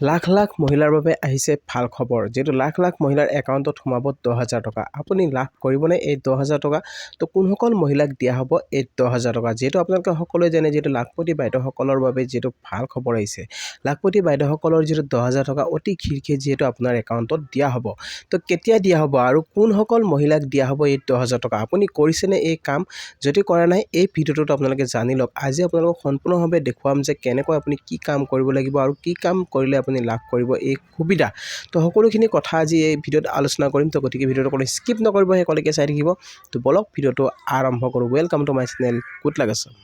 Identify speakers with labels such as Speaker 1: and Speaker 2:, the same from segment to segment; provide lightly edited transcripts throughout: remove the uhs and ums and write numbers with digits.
Speaker 1: লাখ লাখ মহিলাৰ বাবে আহিছে ভাল খবৰ যেটো লাখ লাখ মহিলাৰ একাউণ্টত সোমাব 10,000 টকা আপুনি লাভ কৰিবনে এই 10,000 টকা তো কোনসকল মহিলাক দিয়া হ'ব এই 10,000 টকা যেটো আপোনালোকে সকলোৱে জানে যেটো লাখপতি বাইদেউসকলৰ বাবে যেটো ভাল খবৰ আহিছে লাখপতি বাইদেউসকলৰ যেটো 10,000 টকা অতি খিৰখে যেটো আপোনাৰ একাউণ্টত দিয়া হ'ব তো কেতিয়া দিয়া হ'ব আৰু কোনসকল মহিলাক দিয়া হ'ব এই 10,000 টকা আপুনি কৰিছেনে এই কাম যদি কৰা নাই এই ভিডিঅ'টোত আপোনালোকে জানি লওক আজি আপোনালোকক সম্পূৰ্ণভাৱে দেখুৱাম যে কেনেকৈ আপুনি কি কাম কৰিব লাগিব আৰু কি কাম কৰিলে আপুনি লাভ কৰিব এই সুবিধা তো সকলোখিনি কথা আজি এই ভিডিঅ'ত আলোচনা কৰিম তো গতিকে ভিডিঅ'টো কোনো স্কিপ নকৰিব হেকলৈকে চাই থাকিব তো বলক ভিডিঅ'টো আৰম্ভ কৰোঁ welcome to my channel good luck Assam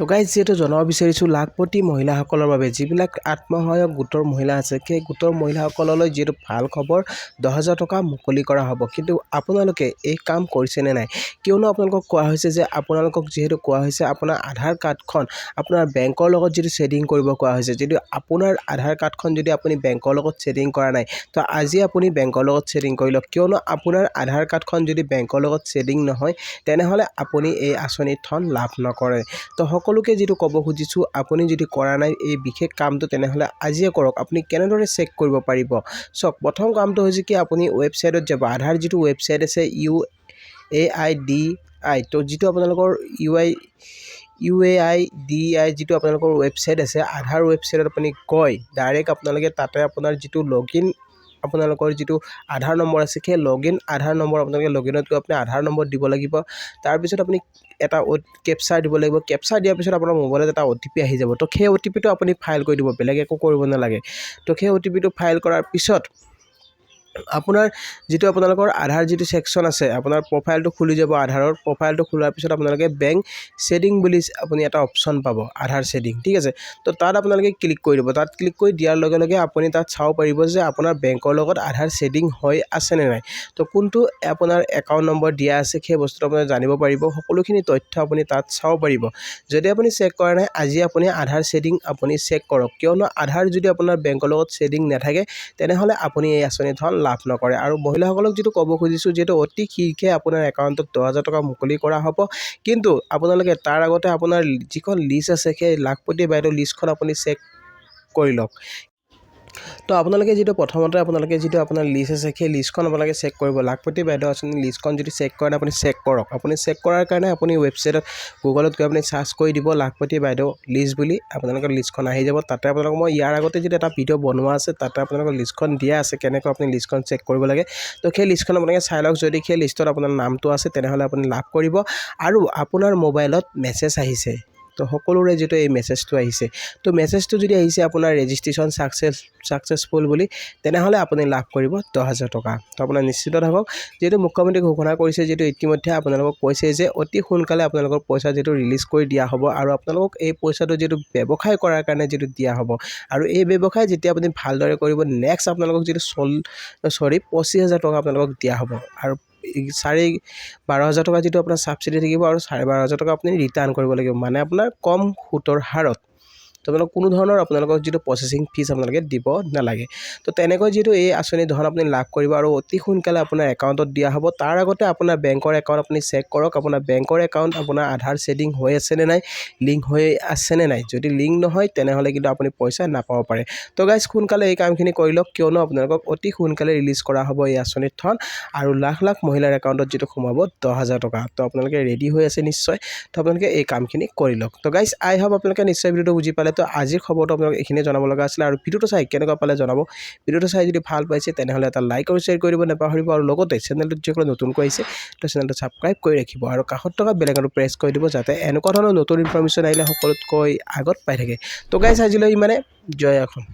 Speaker 1: তো গাইজ যেহেতু জনাব বিচাৰিছোঁ লাখপতি মহিলাসকলৰ বাবে যিবিলাক আত্মসহায়ক গোটৰ মহিলা আছে সেই গোটৰ মহিলাসকললৈ যেহেতু ভাল খবৰ 10,000 টকা মুকলি কৰা হ'ব কিন্তু আপোনালোকে এই কাম কৰিছেনে নাই কিয়নো আপোনালোকক কোৱা হৈছে যে আপোনালোকক যেহেতু কোৱা হৈছে আপোনাৰ আধাৰ কাৰ্ডখন আপোনাৰ বেংকৰ লগত যেটো ছেডিং কৰিব কোৱা হৈছে যেটো আপোনাৰ আধাৰ কাৰ্ডখন যদি আপুনি বেংকৰ লগত ছেডিং কৰা নাই তো আজি আপুনি বেংকৰ লগত ছেডিং কৰি লওক কিয়নো আপোনাৰ আধাৰ কাৰ্ডখন যদি বেংকৰ লগত ছেডিং নহয় তেনেহলে আপুনি এই আঁচনিখন লাভ নকৰে তো সকলোকে যেটো ক'ব খুজিছোঁ আপুনি যদি কৰা নাই এই বিশেষ কামটো তেনেহলে আজিয়ে কৰক আপুনি কেনেদৰে চেক কৰিব পাৰিব সক প্ৰথম কামটো হৈছে কি আপুনি ওয়েবসাইটত যাব আধাৰ যেটো ওয়েবসাইট আছে UAIDI তো যেটো আপোনালোকৰ UAIDI যেটো আপোনালোকৰ ওয়েবসাইট আছে আধাৰ ওয়েবসাইটত আপুনি গৈ ডাইৰেক্ট আপোনালোকে তাতে আপোনাৰ যেটো লগইন আপোনালোকৰ যেটো আধাৰ নম্বৰ আছে সেই লগইন আধাৰ নম্বৰ আপোনালোকে লগইনত গৈ আপুনি আধাৰ নম্বৰ দিব লাগিব তাৰ পিছত আপুনি এটা কেপচাৰ দিব লাগিব কেপচাৰ দিয়াৰ পিছত আপোনাৰ মোবাইলত এটা OTP আহি যাব তো সেই OTPটো আপুনি ফাইল কৰি দিব বেলেগ একো কৰিব নালাগে তো সেই OTPটো ফাইল কৰাৰ পিছত আপোনাৰ যেটো আপোনালোকৰ আধাৰ যেটো সেকশন আছে আপোনাৰ প্ৰফাইলটো খুলি যাব আধাৰৰ প্ৰফাইলটো খোলাৰ পিছত আপোনালোকে বেংক ছেডিং বুলি আপুনি এটা অপচন পাব আধাৰ ছেডিং ঠিক আছে তো তাত আপোনালোকে ক্লিক কৰি দিব তাত ক্লিক কৰি দিয়াৰ লগে লগে আপুনি তাত চাও পাৰিব যে আপোনাৰ বেংকৰ লগত আধাৰ ছেডিং হৈ আছে নে নাই তো কোনটো আপোনাৰ একাউণ্ট নম্বৰ দিয়া আছে সেই বস্তুটো আপুনি জানিব পাৰিব সকলোখিনি তথ্য আপুনি তাত চাও পাৰিব যদি আপুনি চেক কৰা নাই আজি আপুনি আধাৰ ছেডিং আপুনি চেক কৰক কিয়নো আধাৰ যদি আপোনাৰ বেংকৰ লগত ছেডিং নাথাকে তেনেহলে আপুনি এই আঁচনিখন লাভ নকৰে আৰু মহিলাসকলক যেটো ক'ব খুজিছোঁ যেটো অতি খিৰখে আপোনাৰ একাউণ্টত 10,000 টকা মুকলি কৰা হ'ব কিন্তু আপোনালোকে তাৰ আগতে আপোনাৰ যিখন লিষ্ট আছে সেই লাখপতি বাইদেউ লিষ্টখন আপুনি চেক কৰি লওক তো আপোনালোকে যেটো প্ৰথমতে আপোনালোকে যেটো আপোনাৰ লিষ্ট আছে সেই লিষ্টখন আপোনালোকে চেক কৰিব লাখপতি বাইদেউ আঁচনি লিষ্টখন যদি চেক কৰে আপুনি চেক কৰক আপুনি চেক কৰাৰ কাৰণে আপুনি ওয়েবসাইটত গুগলত গৈ আপুনি সাৰ্চ কৰি দিব লাখপতি বাইদেউ লিষ্ট বুলি আপোনালোকৰ লিষ্টখন আহি যাব তাতে আপোনালোক মই ইয়াৰ আগতে যেটো এটা ভিডিঅ' বনোৱা আছে তাতে আপোনালোকৰ লিষ্টখন দিয়া আছে কেনেকৈ আপুনি লিষ্টখন চেক কৰিব লাগে তো সেই লিষ্টখন আপোনালোকে চাই লওক যদি সেই লিষ্টত আপোনাৰ নামটো আছে তেনেহলে আপুনি লাভ কৰিব আৰু আপোনাৰ মোবাইলত মেছেজ আহিছে তো সকলোৰে যেটো এই মেছেজটো আহিছে তো মেছেজটো যদি আহিছে আপোনাৰ ৰেজিষ্ট্ৰেচন সাকসেসফুল বুলি তেনেহলে আপুনি লাভ কৰিব 10,000 টকা তো আপোনাৰ নিশ্চিত থাকক যেটো মুখ্যমন্ত্ৰী ঘোষণা কৰিছে যেটো ইতিমধ্যে আপোনালোকক কৈছে যে অতি সোনকালে আপোনালোকৰ পইচা যেটো ৰিলিজ কৰি দিয়া হ'ব আৰু আপোনালোকক এই পইচাটো যেটো ব্যৱসায় কৰাৰ কাৰণে যেটো দিয়া হ'ব আৰু এই ব্যৱসায় যেতিয়া আপুনি ভালদৰে কৰিব নেক্সট আপোনালোকক যেটো 25,000 টকা আপোনালোকক দিয়া হ'ব আৰু 12,500 টকা যেটো আপোনাৰ সাবসিডি থাকিব আৰু 12,500 টকা আপুনি ৰিটাৰ্ণ কৰিব লাগিব মানে আপোনাৰ কম সুতৰ হাৰত তো আপোনালোক কোনো ধৰণৰ আপোনালোকক যেটো প্ৰসেসিং ফিজ আপোনালোকে দিব নালাগে তো তেনেকৈ যেটো এই আঁচনি ধন আপুনি লাভ কৰিব আৰু অতি সোনকালে আপোনাৰ একাউণ্টত দিয়া হ'ব তাৰ আগতে আপোনাৰ বেংকৰ একাউণ্ট আপুনি চেক কৰক আপোনাৰ বেংকৰ একাউণ্ট আপোনাৰ আধাৰ ছেডিং হৈ আছে নে নাই লিংক হৈ আছে নে নাই যদি লিংক নহয় তেনেহলে কিন্তু আপুনি পইচা নাপাব পাৰে তো গাইজ সোনকালে এই কামখিনি কৰি লওক কিয়নো আপোনালোকক অতি সোনকালে ৰিলিজ কৰা হ'ব এই আঁচনিখন আৰু লাখ লাখ মহিলাৰ একাউণ্টত যেটো সোমাব 10,000 টকা তো আপোনালোকে ৰেডি হৈ আছে নিশ্চয় তো আপোনালোকে এই কামখিনি কৰি লওক তো গাইজ আই হোপ আপোনালোকে নিশ্চয় ভিডিঅ'টো বুজি পালে তো আজিৰ খবৰটো আপোনালোক এইখিনি জনাব লগা আছিল আৰু ভিডিঅ'টো চাই কেনেকুৱা পালে জনাব ভিডিঅ'টো চাই যদি ভাল পাইছে তেনেহলে এটা লাইক আৰু শ্বেয়াৰ কৰি দিব নাপাহৰিব আৰু লগতে চেনেলটো যিসকল নতুনকৈ আহিছে তো চেনেলটো সাবস্ক্ৰাইব কৰি ৰাখিব আৰু কাষত থকা বেল আইকনটো প্ৰেছ কৰি দিব যাতে এনেকুৱা ধৰণৰ নতুন ইনফৰমেশ্যন আহিলে সকলোতকৈ আগত পাই থাকে তো গাইজ আজিলৈ ইমানে জয় অসম।